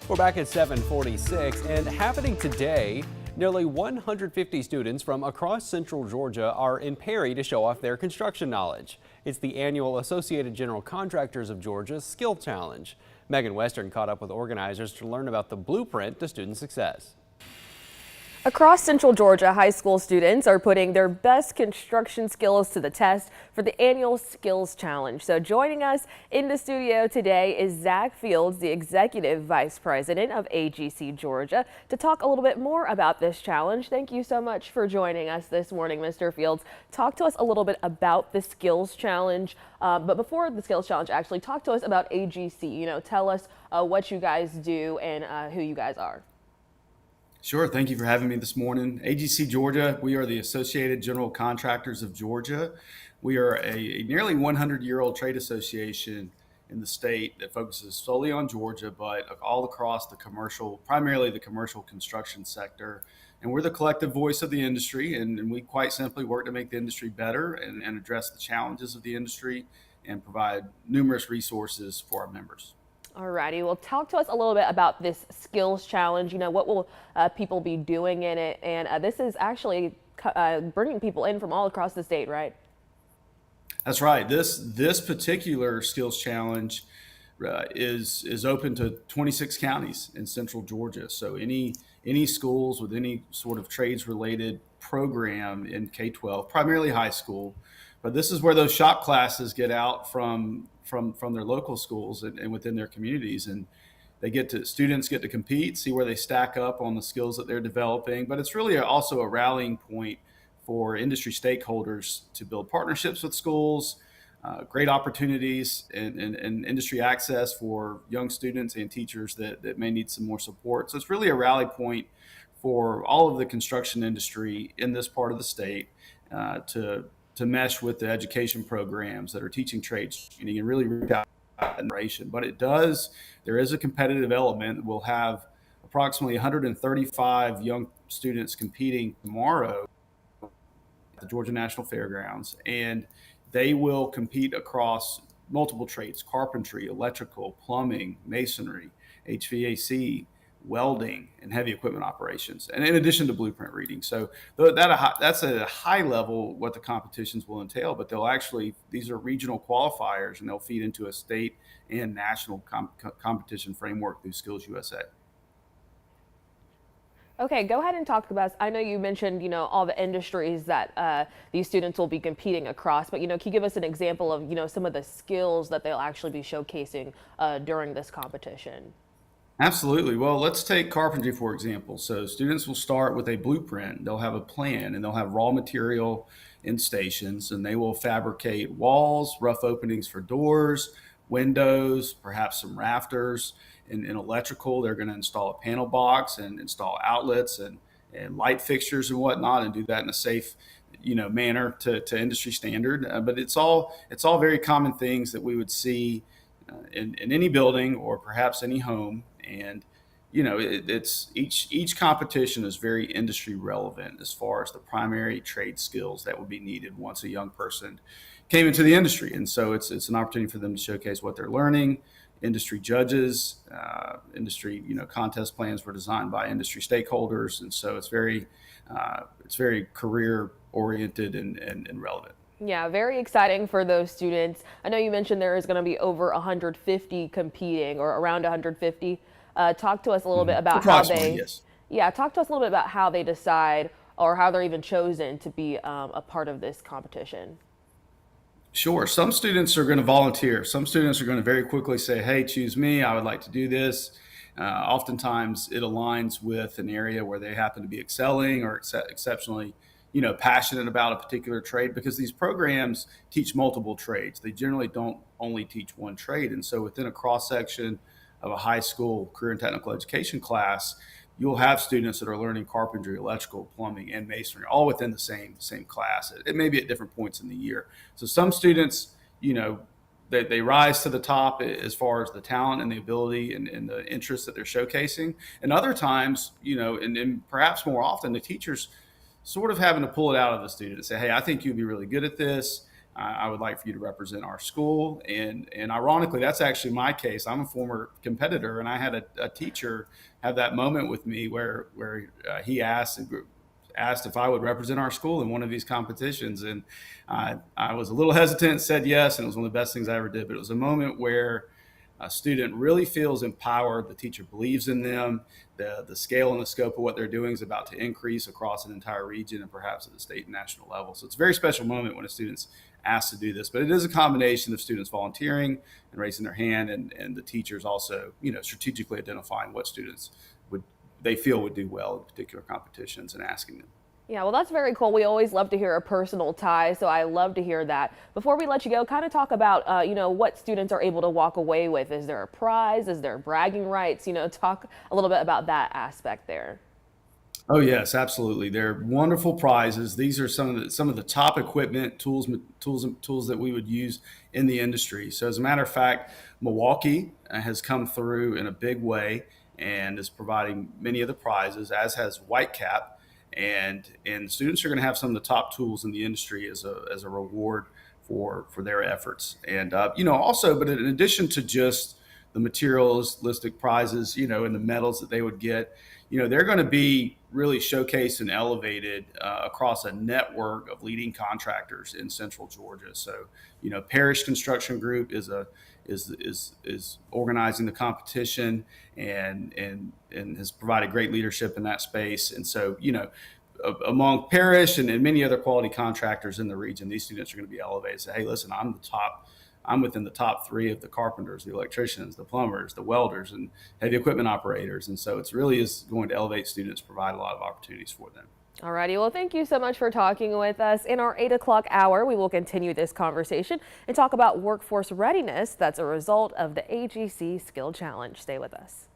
We're back at 7:46 and happening today, nearly 150 students from across central Georgia are in Perry to show off their construction knowledge. It's the annual Associated General Contractors of Georgia Skill Challenge. Megan Western caught up with organizers to learn about the blueprint to student success. Across central Georgia, high school students are putting their best construction skills to the test for the annual Skills Challenge. So joining us in the studio today is Zach Fields, the Executive Vice President of AGC Georgia, to talk a little bit more about this challenge. Thank you so much for joining us this morning, Mr. Fields. Talk to us a little bit about the Skills Challenge. But before the Skills Challenge, actually, talk to us about AGC. Tell us what you guys do and who you guys are. Sure. Thank you for having me this morning. AGC Georgia, we are the Associated General Contractors of Georgia. We are a nearly 100-year-old trade association in the state that focuses solely on Georgia, but all across the commercial, primarily the commercial construction sector. And we're the collective voice of the industry, and we quite simply work to make the industry better and address the challenges of the industry and provide numerous resources for our members. Alrighty, well, talk to us a little bit about this Skills Challenge. What will people be doing in it? And this is actually bringing people in from all across the state, right? That's right. This particular Skills Challenge is open to 26 counties in central Georgia. So any schools with any sort of trades-related program in K-12, primarily high school, but this is where those shop classes get out from their local schools and within their communities, and students get to compete, see where they stack up on the skills that they're developing. But it's really also a rallying point for industry stakeholders to build partnerships with schools, great opportunities and industry access for young students and teachers that may need some more support. So it's really a rally point for all of the construction industry in this part of the state to mesh with the education programs that are teaching trades and really reach out generation. But there is a competitive element. We'll have approximately 135 young students competing tomorrow at the Georgia National Fairgrounds, and they will compete across multiple trades: carpentry, electrical, plumbing, masonry, HVAC, welding, and heavy equipment operations, and in addition to blueprint reading. So that's at a high level what the competitions will entail, but these are regional qualifiers, and they'll feed into a state and national competition framework through Skills USA. Okay, go ahead and talk about, I know you mentioned, all the industries that these students will be competing across, but, can you give us an example of, some of the skills that they'll actually be showcasing during this competition? Absolutely. Well, let's take carpentry, for example. So students will start with a blueprint. They'll have a plan, and they'll have raw material in stations, and they will fabricate walls, rough openings for doors, windows, perhaps some rafters. In electrical, they're going to install a panel box and install outlets and light fixtures and whatnot, and do that in a safe manner to industry standard. But it's all very common things that we would see in any building or perhaps any home. And it's each competition is very industry relevant as far as the primary trade skills that would be needed once a young person came into the industry. And so it's an opportunity for them to showcase what they're learning. Industry judges, industry contest plans were designed by industry stakeholders, and so it's very career oriented and relevant. Yeah, very exciting for those students. I know you mentioned there is going to be over 150 competing, or around 150. Talk to us a little bit about how they. Yes. Yeah, talk to us a little bit about how they decide, or how they're even chosen to be a part of this competition. Sure. Some students are going to volunteer. Some students are going to very quickly say, "Hey, choose me. I would like to do this." Oftentimes, it aligns with an area where they happen to be excelling or exceptionally passionate about a particular trade, because these programs teach multiple trades. They generally don't only teach one trade. And so within a cross-section of a high school career and technical education class, you'll have students that are learning carpentry, electrical, plumbing, and masonry, all within the same class. It may be at different points in the year. So some students, they rise to the top as far as the talent and the ability and the interest that they're showcasing. And other times, and perhaps more often, the teachers sort of having to pull it out of the student and say, "Hey, I think you'd be really good at this. I would like for you to represent our school. And ironically, that's actually my case. I'm a former competitor, and I had a teacher have that moment with me where he asked if I would represent our school in one of these competitions. And I was a little hesitant, said yes, and it was one of the best things I ever did. But it was a moment where a student really feels empowered. The teacher believes in them. The scale and the scope of what they're doing is about to increase across an entire region and perhaps at the state and national level. So it's a very special moment when a student's asked to do this. But it is a combination of students volunteering and raising their hand, and the teachers also, strategically identifying what students they feel would do well in particular competitions and asking them. Yeah, well, that's very cool. We always love to hear a personal tie, so I love to hear that. Before we let you go, kind of talk about, what students are able to walk away with. Is there a prize? Is there bragging rights? Talk a little bit about that aspect there. Oh yes, absolutely. They're wonderful prizes. These are some of the top equipment, tools that we would use in the industry. So as a matter of fact, Milwaukee has come through in a big way and is providing many of the prizes, as has Whitecap. And students are going to have some of the top tools in the industry as a reward for their efforts. And also, but in addition to just the materialistic prizes, and the medals that they would get, they're going to be really showcased and elevated across a network of leading contractors in Central Georgia. So, Parish Construction Group is organizing the competition and has provided great leadership in that space. And so, among Parish and many other quality contractors in the region, these students are going to be elevated. Say, hey, listen, I'm within the top 3 of the carpenters, the electricians, the plumbers, the welders, and heavy equipment operators. And so it's really is going to elevate students, provide a lot of opportunities for them. Alrighty, well, thank you so much for talking with us. In our 8 o'clock hour, we will continue this conversation and talk about workforce readiness that's a result of the AGC Skill Challenge. Stay with us.